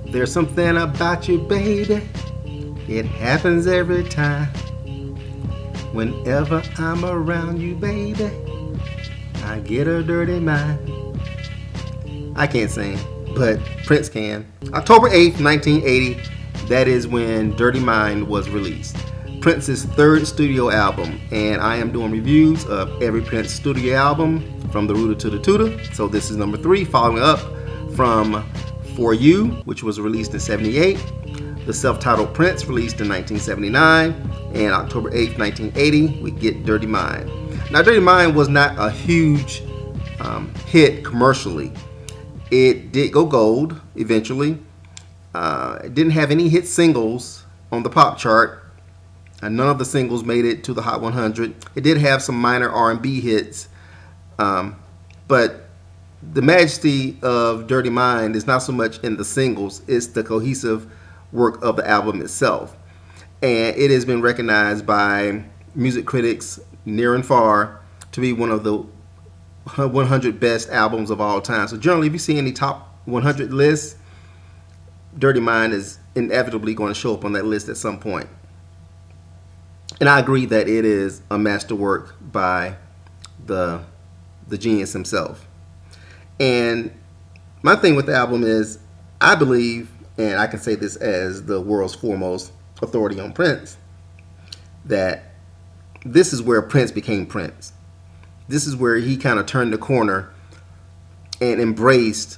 There's something about you, baby. It happens every time. Whenever I'm around you, baby, I get a dirty mind. I can't sing, but Prince can. October 8th, 1980, that is when Dirty Mind was released. Prince's third studio album, and I am doing reviews of every Prince studio album from the rooter to the tutor. So this is number 3, following up from For You, which was released in 78. The self-titled Prince, released in 1979. And October 8th, 1980, we get Dirty Mind. Now, Dirty Mind was not a huge hit commercially. It did go gold eventually. It didn't have any hit singles on the pop chart. None of the singles made it to the Hot 100. It did have some minor R&B hits. But the majesty of Dirty Mind is not so much in the singles. It's the cohesive work of the album itself. And it has been recognized by music critics near and far to be one of the 100 best albums of all time. So generally, if you see any top 100 lists, Dirty Mind is inevitably going to show up on that list at some point. And I agree that it is a masterwork by the genius himself. And my thing with the album is, I believe, and I can say this as the world's foremost authority on Prince, that this is where Prince became Prince. This is where he kind of turned the corner and embraced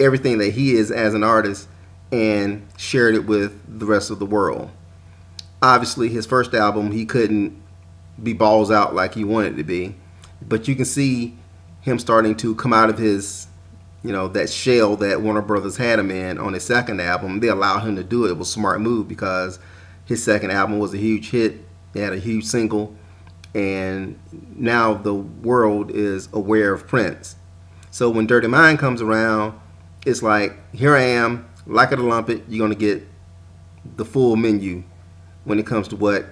everything that he is as an artist and shared it with the rest of the world. Obviously, his first album, he couldn't be balls out like he wanted to be, but you can see him starting to come out of his, that shell that Warner Brothers had him in on his second album. They allowed him to do it. It was a smart move because his second album was a huge hit. It had a huge single. And now the world is aware of Prince. So when Dirty Mind comes around, it's like, here I am, like it or lump it, you're going to get the full menu when it comes to what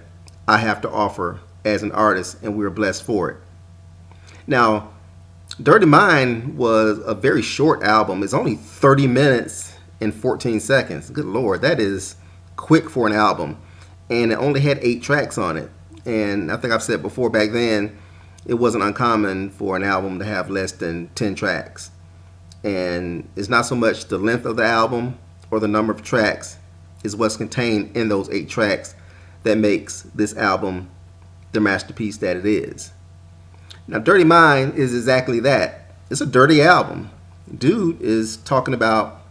I have to offer as an artist, and we're blessed for it. Now, Dirty Mind was a very short album. It's only 30 minutes and 14 seconds. Good Lord, that is quick for an album. And it only had 8 tracks on it. And I think I've said before, back then, it wasn't uncommon for an album to have less than 10 tracks. And it's not so much the length of the album or the number of tracks, it's what's contained in those 8 tracks that makes this album the masterpiece that it is. Now, Dirty Mind is exactly that. It's a dirty album. Dude is talking about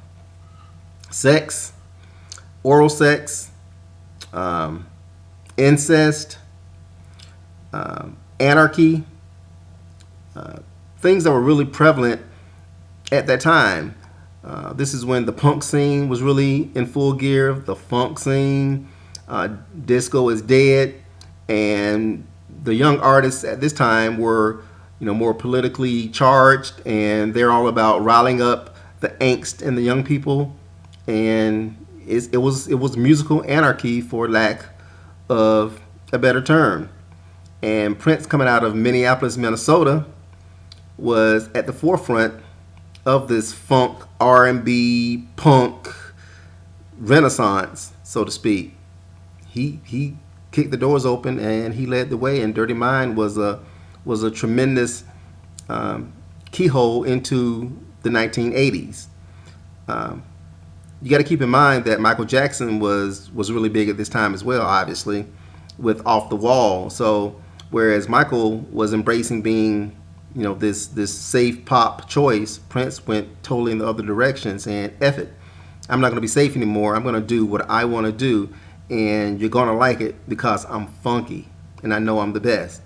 sex, oral sex, incest, anarchy, things that were really prevalent at that time. This is when the punk scene was really in full gear, the funk scene, disco is dead, and the young artists at this time were, more politically charged, and they're all about riling up the angst in the young people, and it was musical anarchy, for lack of a better term. And Prince, coming out of Minneapolis, Minnesota, was at the forefront of this funk, R&B, punk renaissance, so to speak. He kicked the doors open and he led the way, and Dirty Mind was a tremendous keyhole into the 1980s. You got to keep in mind that Michael Jackson was really big at this time as well, obviously, with Off the Wall. So whereas Michael was embracing being, this safe pop choice, Prince went totally in the other direction, saying, F it, I'm not going to be safe anymore. I'm going to do what I want to do, and you're going to like it because I'm funky and I know I'm the best.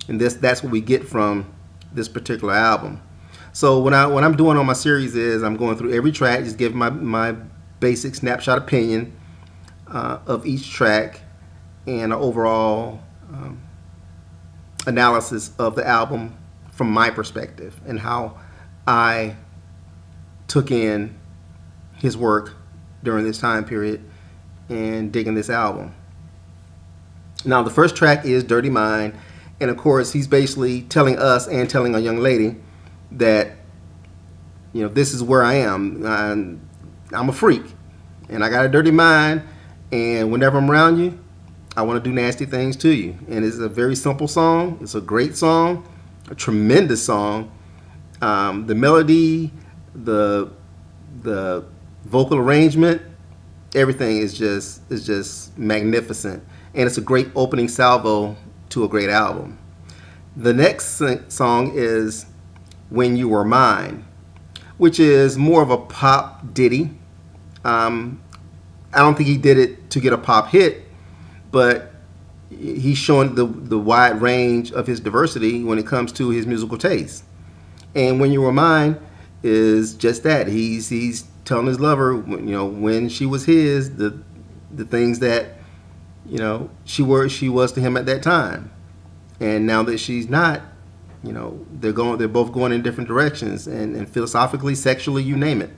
And that's what we get from this particular album. So what I'm doing on my series is I'm going through every track, just giving my basic snapshot opinion of each track and an overall analysis of the album from my perspective and how I took in his work during this time period and digging this album. Now, the first track is Dirty Mind, and of course he's basically telling us and telling a young lady that, this is where I am. I'm a freak, and I got a dirty mind, and whenever I'm around you, I want to do nasty things to you. And it's a very simple song. It's a great song, a tremendous song. The melody, the vocal arrangement, everything is just magnificent, and it's a great opening salvo to a great album. The next song is "When You Were Mine," which is more of a pop ditty. I don't think he did it to get a pop hit, but he's showing the wide range of his diversity when it comes to his musical taste. And "When You Were Mine" is just that. He's telling his lover, when she was his, the things that she was to him at that time, and now that she's not, they're both going in different directions, and philosophically, sexually, you name it.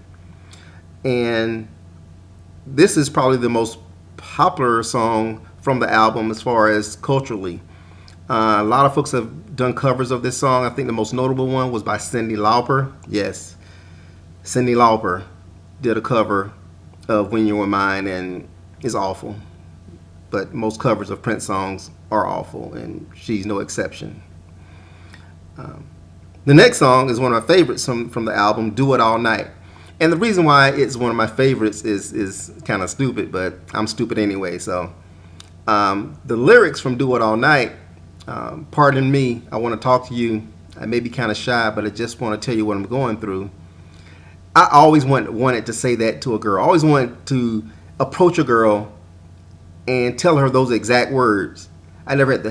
And this is probably the most popular song from the album as far as culturally. A lot of folks have done covers of this song. I think the most notable one was by Cyndi Lauper. Yes, Cyndi Lauper did a cover of "When You Were Mine," and it's awful. But most covers of Prince songs are awful, and she's no exception. The next song is one of my favorites from the album, "Do It All Night." And the reason why it's one of my favorites is kind of stupid, but I'm stupid anyway. So the lyrics from "Do It All Night," pardon me, I want to talk to you. I may be kind of shy, but I just want to tell you what I'm going through. I always wanted to say that to a girl. I always wanted to approach a girl and tell her those exact words. I never had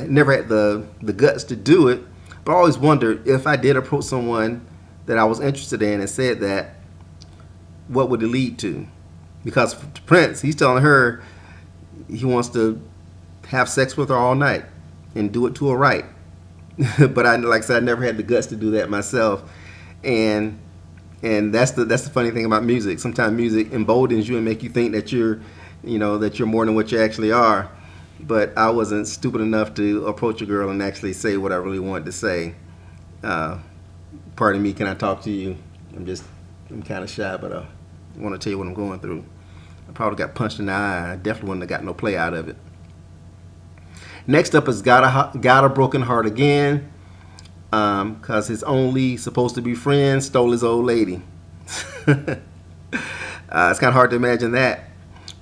the guts to do it, but I always wondered if I did approach someone that I was interested in and said that, what would it lead to? Because to Prince, he's telling her he wants to have sex with her all night and do it to her right. But like I said, I never had the guts to do that myself. And that's the funny thing about music. Sometimes music emboldens you and make you think that you're more than what you actually are. But I wasn't stupid enough to approach a girl and actually say what I really wanted to say. Pardon me, can I talk to you? I'm kind of shy, but I want to tell you what I'm going through. I probably got punched in the eye. I definitely wouldn't have got no play out of it. Next up is Got a Broken Heart Again, because his only supposed to be friend stole his old lady. It's kind of hard to imagine that.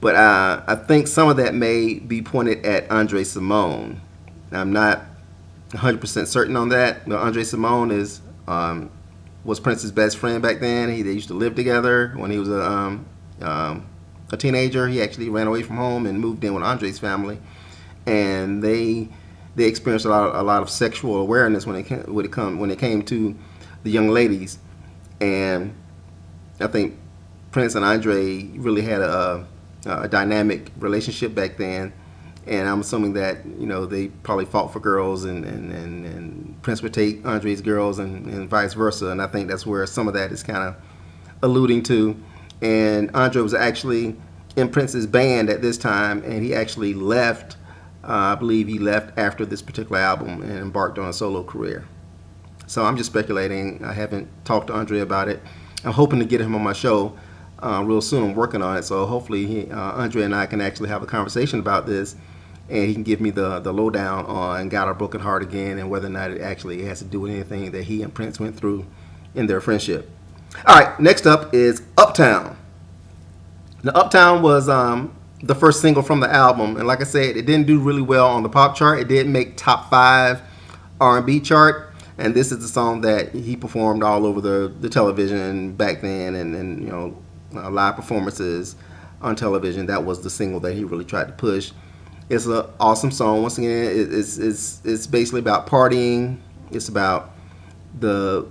But I think some of that may be pointed at Andre Cymone. I'm not 100% certain on that. But Andre Cymone was Prince's best friend back then. They used to live together when he was a teenager. He actually ran away from home and moved in with Andre's family, and they experienced a lot of sexual awareness when it came to the young ladies. And I think Prince and Andre really had a dynamic relationship back then, and I'm assuming that they probably fought for girls, and Prince would take Andre's girls and vice versa. And I think that's where some of that is kind of alluding to. And Andre was actually in Prince's band at this time, and he actually left. I believe he left after this particular album and embarked on a solo career. So I'm just speculating. I haven't talked to Andre about it. I'm hoping to get him on my show real soon. I'm working on it, so hopefully Andre and I can actually have a conversation about this, and he can give me the lowdown on "Got a Broken Heart Again" and whether or not it actually has to do with anything that he and Prince went through in their friendship. All right, next up is "Uptown." Now, "Uptown" was the first single from the album, and like I said, it didn't do really well on the pop chart. It did make top 5 R&B chart, and this is the song that he performed all over the television back then, and live performances on television. That was the single that he really tried to push. It's an awesome song. Once again, it's basically about partying. It's about the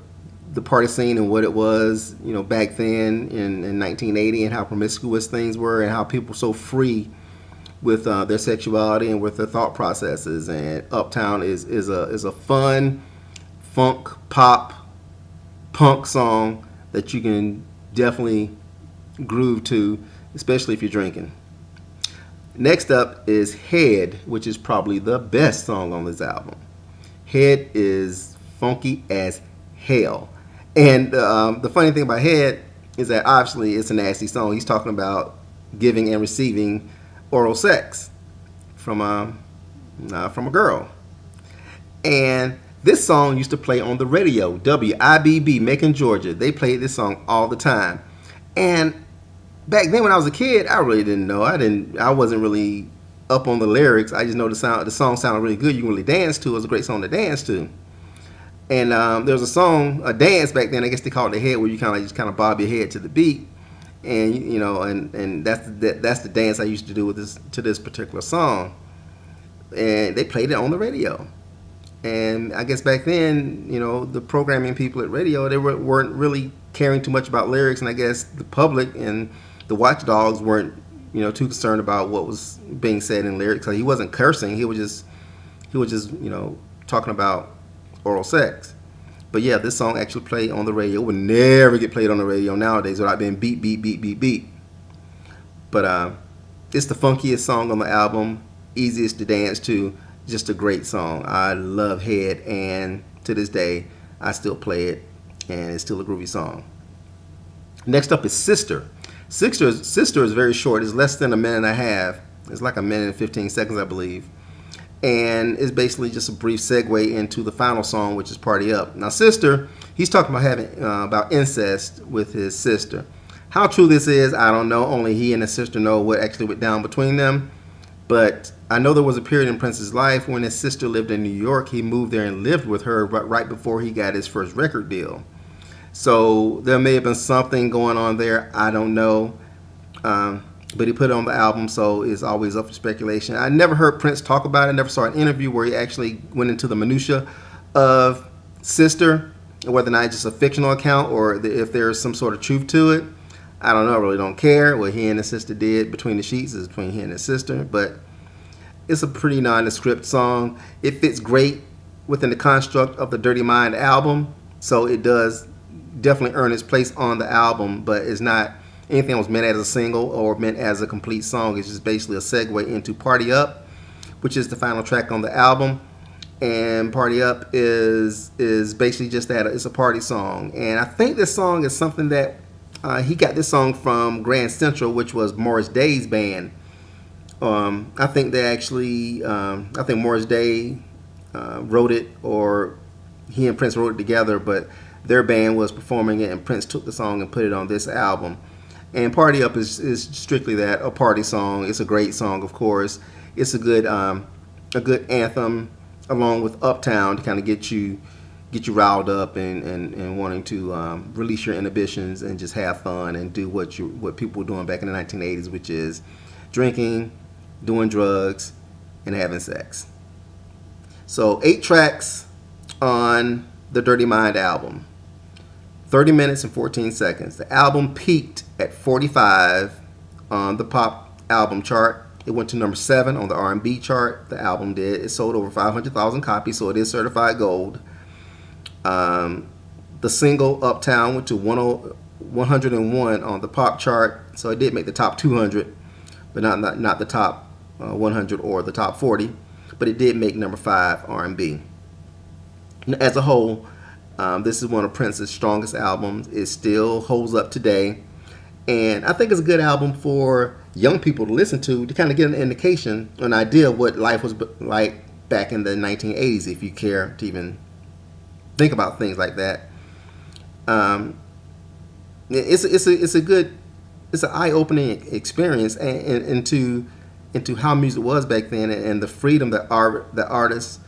party scene and what it was, back then in 1980, and how promiscuous things were, and how people were so free with their sexuality and with their thought processes. And "Uptown" is a fun funk pop punk song that you can definitely groove to, especially if you're drinking. Next up is "Head," which is probably the best song on this album. "Head" is funky as hell. And the funny thing about "Head" is that obviously it's a nasty song. He's talking about giving and receiving oral sex from a girl. And this song used to play on the radio, WIBB, Macon, Georgia. They played this song all the time. And back then when I was a kid, I really didn't know. I wasn't really up on the lyrics. I just know the song sounded really good. You can really dance to. It was a great song to dance to. And there was a dance back then. I guess they called it the head, where you just kind of bob your head to the beat, and and that's the dance I used to do with this particular song. And they played it on the radio. And I guess back then, the programming people at radio, they weren't really caring too much about lyrics, and I guess the public and the watchdogs weren't too concerned about what was being said in lyrics. So he wasn't cursing. He was just talking about oral sex. But yeah, this song actually played on the radio. It would never get played on the radio nowadays without being beat, beat, beat, beat, beat. But it's the funkiest song on the album, easiest to dance to, just a great song. I love Head, and to this day, I still play it, and it's still a groovy song. Next up is Sister. Sister is very short. It's less than a minute and a half. It's like a minute and 15 seconds, I believe. And it's basically just a brief segue into the final song, which is Party Up. Now, Sister, he's talking about incest with his sister. How true this is, I don't know. Only he and his sister know what actually went down between them. But I know there was a period in Prince's life when his sister lived in New York. He moved there and lived with her right before he got his first record deal. So there may have been something going on there. I don't know. But he put it on the album, so it's always up for speculation. I never heard Prince talk about it. I never saw an interview where he actually went into the minutia of Sister, whether or not it's just a fictional account or if there's some sort of truth to it. I don't know. I really don't care. What he and his sister did between the sheets is between he and his sister. But it's a pretty nondescript song. It fits great within the construct of the Dirty Mind album. So it does definitely earn its place on the album. But it's not anything that was meant as a single or meant as a complete song. It's just basically a segue into Party Up, which is the final track on the album. And Party Up is basically just that. It's a party song. And I think this song is something that he got this song from Grand Central, which was Morris Day's band. I think Morris Day wrote it, or he and Prince wrote it together, but their band was performing it, and Prince took the song and put it on this album. And Party Up is strictly that, a party song. It's a great song, of course. It's a good anthem, along with Uptown, to kind of get you riled up and wanting to release your inhibitions and just have fun and do what people were doing back in the 1980s, which is drinking, doing drugs, and having sex. So 8 tracks on the Dirty Mind album. 30 minutes and 14 seconds. The album peaked at 45 on the pop album chart. It went to number 7 on the R&B chart. The album did. It sold over 500,000 copies, so it is certified gold. The single Uptown went to 101 on the pop chart, so it did make the top 200, but not the top 100 or the top 40. But it did make number 5 R&B. As a whole, this is one of Prince's strongest albums. It still holds up today. And I think it's a good album for young people to listen to kind of get an indication, an idea of what life was like back in the 1980s, if you care to even think about things like that. It's an eye-opening experience into how music was back then, and the freedom that artists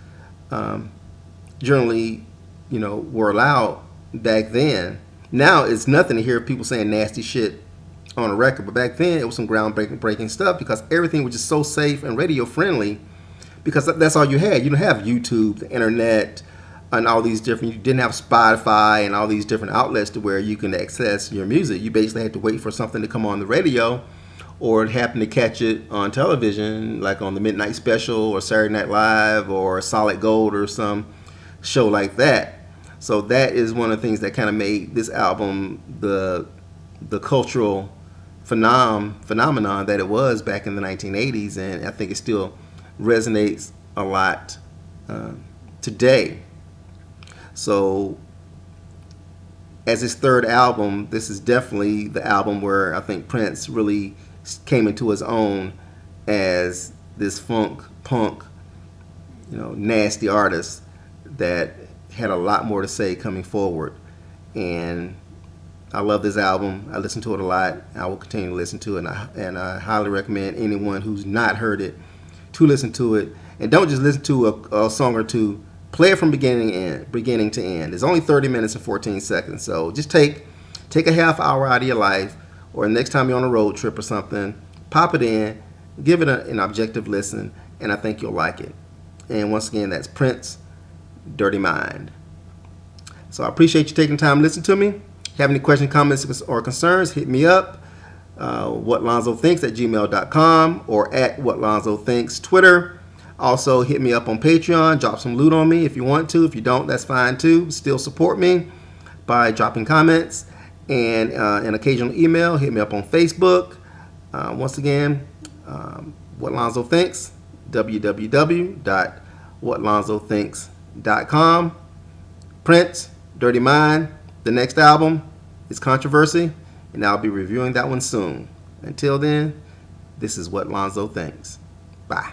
generally were allowed back then. Now it's nothing to hear people saying nasty shit on a record, but back then it was some groundbreaking stuff because everything was just so safe and radio friendly, because that's all you had. You didn't have YouTube, the internet, and all these different, you didn't have Spotify and all these different outlets to where you can access your music. You basically had to wait for something to come on the radio, or happen to catch it on television, like on the Midnight Special or Saturday Night Live or Solid Gold or some show like that. So that is one of the things that kind of made this album the cultural phenomenon that it was back in the 1980s, and I think it still resonates a lot today. So as his third album, this is definitely the album where I think Prince really came into his own as this funk, punk, nasty artist that had a lot more to say coming forward. And I love this album. I listen to it a lot. I will continue to listen to it, and I highly recommend anyone who's not heard it to listen to it. And don't just listen to a song or two. Play it from beginning to end. It's only 30 minutes and 14 seconds. So just take a half hour out of your life, or next time you're on a road trip or something, pop it in, give it an objective listen, and I think you'll like it. And once again, that's Prince, Dirty Mind. So I appreciate you taking time to listen to me. Have any questions, comments, or concerns, hit me up. whatlonzothinks@gmail.com or at whatlonzothinks Twitter. Also, hit me up on Patreon. Drop some loot on me if you want to. If you don't, that's fine too. Still support me by dropping comments and an occasional email. Hit me up on Facebook. Once again, What Lonzo Thinks, www.whatlonzothinks.com. Prince, Dirty Mind. The next album is Controversy, and I'll be reviewing that one soon. Until then, this is What Lonzo Thinks. Bye.